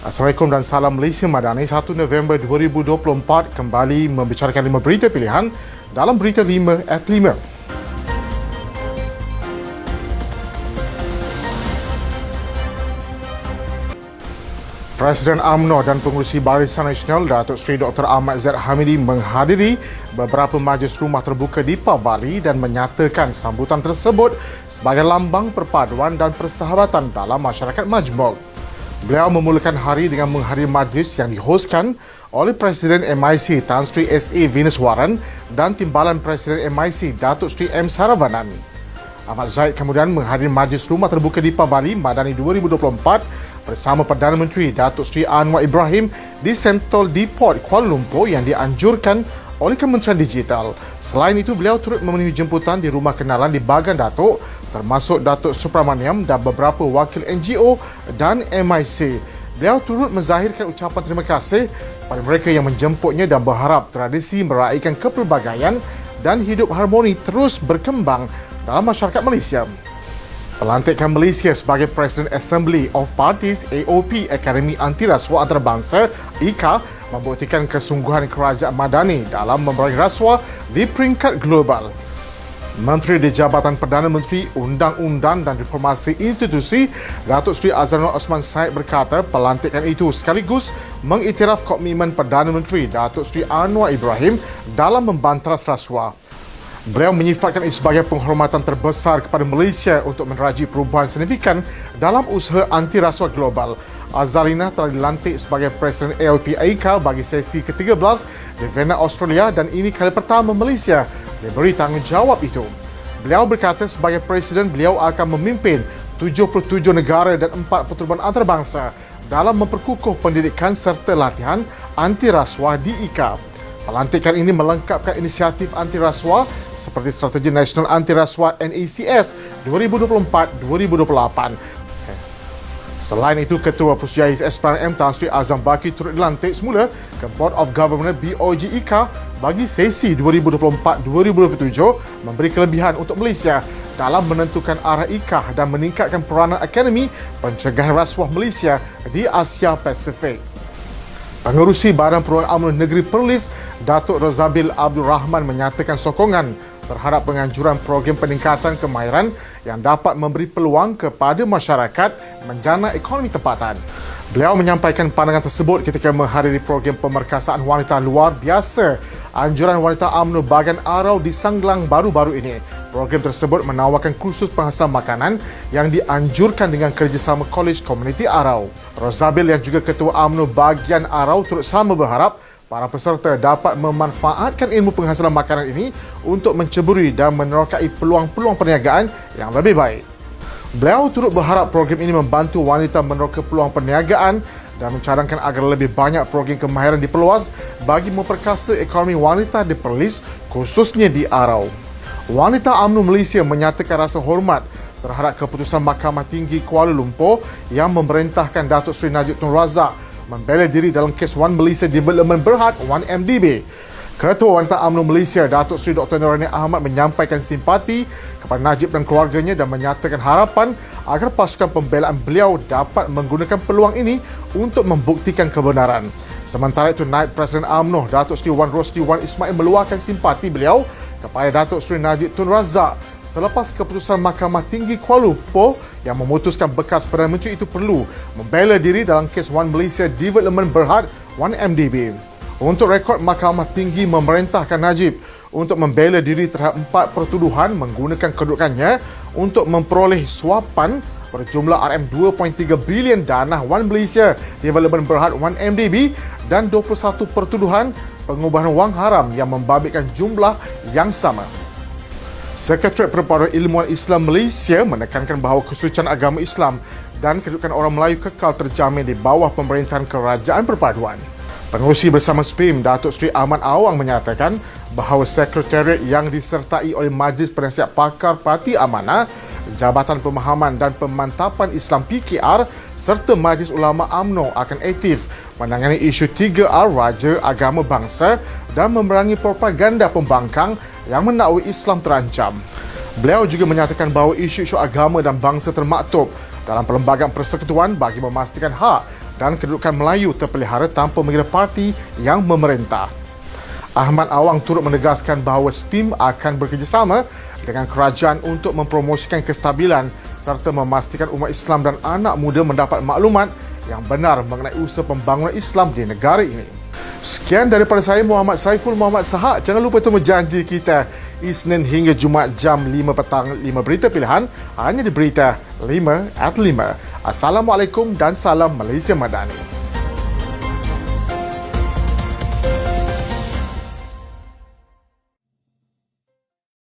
Assalamualaikum dan salam Malaysia Madani. 1 November 2024 kembali membicarakan 5 berita pilihan dalam Berita 5 at 5. Presiden UMNO dan Pengurusi Barisan Nasional Datuk Seri Dr. Ahmad Zaid Hamidi menghadiri beberapa majlis rumah terbuka di Bali dan menyatakan sambutan tersebut sebagai lambang perpaduan dan persahabatan dalam masyarakat majmuk. Beliau memulakan hari dengan menghadiri majlis yang dihoskan oleh Presiden MIC Tan Sri S.A. Venuswaran dan Timbalan Presiden MIC Datuk Seri M. Saravanan. Ahmad Zaid kemudian menghadiri majlis rumah terbuka di Bali Madani 2024 bersama Perdana Menteri Datuk Seri Anwar Ibrahim di Sentol Depot Kuala Lumpur yang dianjurkan oleh Kementerian Digital. Selain itu, beliau turut memenuhi jemputan di rumah kenalan di Bagan Datuk termasuk Datuk Supramaniam dan beberapa wakil NGO dan MIC. Beliau turut menzahirkan ucapan terima kasih kepada mereka yang menjemputnya dan berharap tradisi meraihkan kepelbagaian dan hidup harmoni terus berkembang dalam masyarakat Malaysia. Pelantikan Malaysia sebagai Presiden Assembly of Parties AOP Akademi Anti Rasuah Antarabangsa IKA membuktikan kesungguhan kerajaan Madani dalam memerangi rasuah di peringkat global. Menteri di Jabatan Perdana Menteri Undang-Undang dan Reformasi Institusi Datuk Seri Azlanul Osman Said berkata pelantikan itu sekaligus mengiktiraf komitmen Perdana Menteri Datuk Seri Anwar Ibrahim dalam membanteras rasuah. Beliau menyifatkan ini sebagai penghormatan terbesar kepada Malaysia untuk meneraji perubahan signifikan dalam usaha anti rasuah global. Azalina telah dilantik sebagai Presiden AOP AIKA bagi sesi ke-13 di Vienna, Australia dan ini kali pertama Malaysia diberi tanggungjawab itu. Beliau berkata sebagai Presiden beliau akan memimpin 77 negara dan 4 pertubuhan antarabangsa dalam memperkukuh pendidikan serta latihan anti rasuah di IKA. Pelantikan ini melengkapkan inisiatif anti rasuah seperti Strategi Nasional Anti Rasuah NACS 2024-2028. Selain itu, Ketua Pusjahis SPRM Tan Sri Azam Baki turut dilantik semula ke Board of Governor BOG IKA bagi sesi 2024-2027 memberi kelebihan untuk Malaysia dalam menentukan arah IKA dan meningkatkan peranan Akademi Pencegahan Rasuah Malaysia di Asia Pasifik. Pengerusi Badan Perubahan UMNO Negeri Perlis, Datuk Rozabil Abdul Rahman menyatakan sokongan terhadap penganjuran program peningkatan kemahiran yang dapat memberi peluang kepada masyarakat menjana ekonomi tempatan. Beliau menyampaikan pandangan tersebut ketika menghadiri program pemerkasaan wanita luar biasa anjuran wanita UMNO Bagan Arau di Sanglang baru-baru ini. Program tersebut menawarkan kursus penghasilan makanan yang dianjurkan dengan kerjasama College Community Arau. Rozabil yang juga Ketua UMNO Bagian Arau turut sama berharap para peserta dapat memanfaatkan ilmu penghasilan makanan ini untuk menceburi dan menerokai peluang-peluang perniagaan yang lebih baik. Beliau turut berharap program ini membantu wanita meneroka peluang perniagaan dan mencadangkan agar lebih banyak program kemahiran diperluas bagi memperkasa ekonomi wanita di Perlis, khususnya di Arau. Wanita UMNO Malaysia menyatakan rasa hormat terhadap keputusan Mahkamah Tinggi Kuala Lumpur yang memerintahkan Datuk Seri Najib Tun Razak membela diri dalam kes One Malaysia Development Berhad 1MDB. Ketua Wanita UMNO Malaysia Datuk Seri Dr. Nurani Ahmad menyampaikan simpati kepada Najib dan keluarganya dan menyatakan harapan agar pasukan pembelaan beliau dapat menggunakan peluang ini untuk membuktikan kebenaran. Sementara itu, Naib Presiden UMNO Datuk Seri Wan Rosli Wan Ismail meluahkan simpati beliau kepada Datuk Seri Najib Tun Razak selepas keputusan Mahkamah Tinggi Kuala Lumpur yang memutuskan bekas Perdana Menteri itu perlu membela diri dalam kes One Malaysia Development Berhad 1MDB. Untuk rekod, Mahkamah Tinggi memerintahkan Najib untuk membela diri terhadap 4 pertuduhan menggunakan kedudukannya untuk memperoleh suapan berjumlah RM2.3 bilion dana One Malaysia Development Berhad 1MDB dan 21 pertuduhan pengubahan wang haram yang membabitkan jumlah yang sama. Sekretariat Perpaduan Ilmuwan Islam Malaysia menekankan bahawa kesucian agama Islam dan kedudukan orang Melayu kekal terjamin di bawah pemerintahan Kerajaan Perpaduan. Pengerusi bersama SPIM Datuk Seri Ahmad Awang menyatakan bahawa sekretariat yang disertai oleh Majlis Penasihat Pakar Parti Amanah, Jabatan Pemahaman dan Pemantapan Islam PKR serta Majlis Ulama UMNO akan aktif menangani isu 3R Raja Agama Bangsa dan memerangi propaganda pembangkang yang mendakwa Islam terancam. Beliau juga menyatakan bahawa isu-isu agama dan bangsa termaktub dalam Perlembagaan Persekutuan bagi memastikan hak dan kedudukan Melayu terpelihara tanpa mengira parti yang memerintah. Ahmad Awang turut menegaskan bahawa SPIM akan bekerjasama dengan kerajaan untuk mempromosikan kestabilan serta memastikan umat Islam dan anak muda mendapat maklumat yang benar mengenai usaha pembangunan Islam di negara ini. Sekian daripada saya, Muhammad Saiful Muhammad Sahak. Jangan lupa temu janji kita Isnin hingga Jumaat jam 5 petang, 5 berita pilihan hanya di Berita 5 at 5. Assalamualaikum dan salam Malaysia Madani.